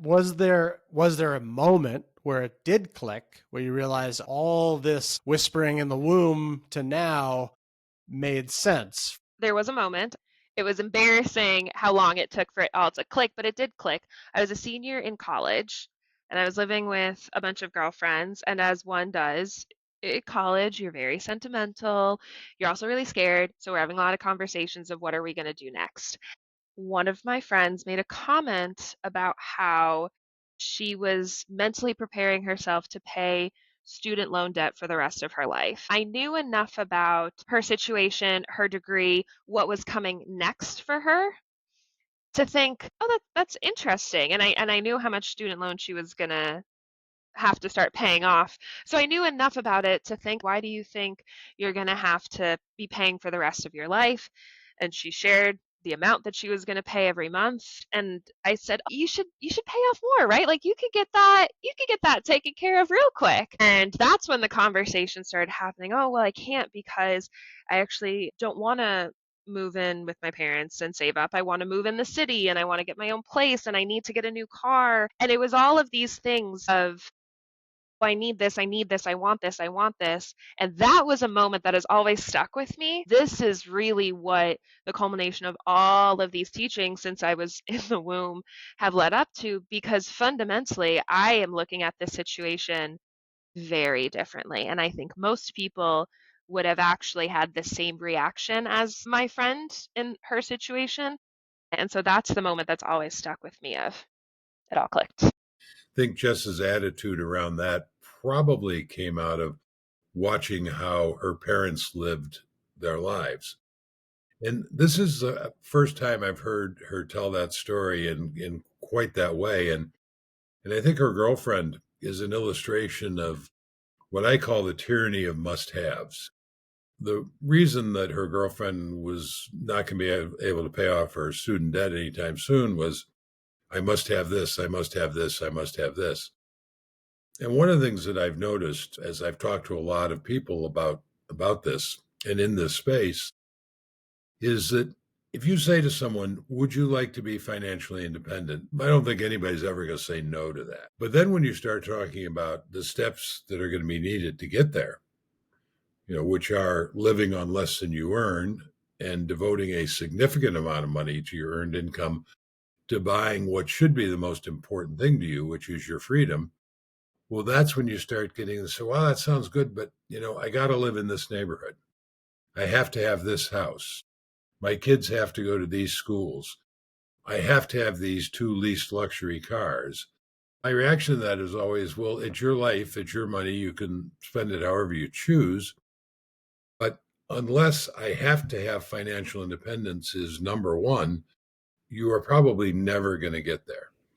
Was there a moment where it did click, where you realize all this whispering in the womb to now made sense? There was a moment. It was embarrassing how long it took for it all to click, but it did click. I was a senior in college and I was living with a bunch of girlfriends. And as one does, at college, you're very sentimental. You're also really scared. So we're having a lot of conversations of what are we going to do next. One of my friends made a comment about how she was mentally preparing herself to pay student loan debt for the rest of her life. I knew enough about her situation, her degree, what was coming next for her to think, oh, that's interesting. And I knew how much student loan she was gonna have to start paying off. So I knew enough about it to think, why do you think you're gonna have to be paying for the rest of your life? And she shared the amount that she was going to pay every month, and I said you should pay off more, right? Like you could get that taken care of real quick. And that's when the conversation started happening. Oh, well, I can't because I actually don't want to move in with my parents and save up. I want to move in the city and I want to get my own place and I need to get a new car. And it was all of these things of, I need this, I need this, I want this, I want this. And that was a moment that has always stuck with me. This is really what the culmination of all of these teachings since I was in the womb have led up to, because fundamentally, I am looking at this situation very differently. And I think most people would have actually had the same reaction as my friend in her situation. And so that's the moment that's always stuck with me of it all clicked. Think Jess's attitude around that probably came out of watching how her parents lived their lives. And this is the first time I've heard her tell that story in quite that way. And I think her girlfriend is an illustration of what I call the tyranny of must-haves. The reason that her girlfriend was not going to be able to pay off her student debt anytime soon was, I must have this, I must have this, I must have this. And one of the things that I've noticed as I've talked to a lot of people about this and in this space is that if you say to someone, would you like to be financially independent? I don't think anybody's ever going to say no to that. But then when you start talking about the steps that are going to be needed to get there, which are living on less than you earn and devoting a significant amount of money to your earned income to buying what should be the most important thing to you, which is your freedom. Well, that's when you start getting to say, well, that sounds good, but I got to live in this neighborhood. I have to have this house. My kids have to go to these schools. I have to have these 2 leased luxury cars. My reaction to that is always, well, it's your life, it's your money. You can spend it however you choose. But unless I have to have financial independence is number one, you are probably never going to get there.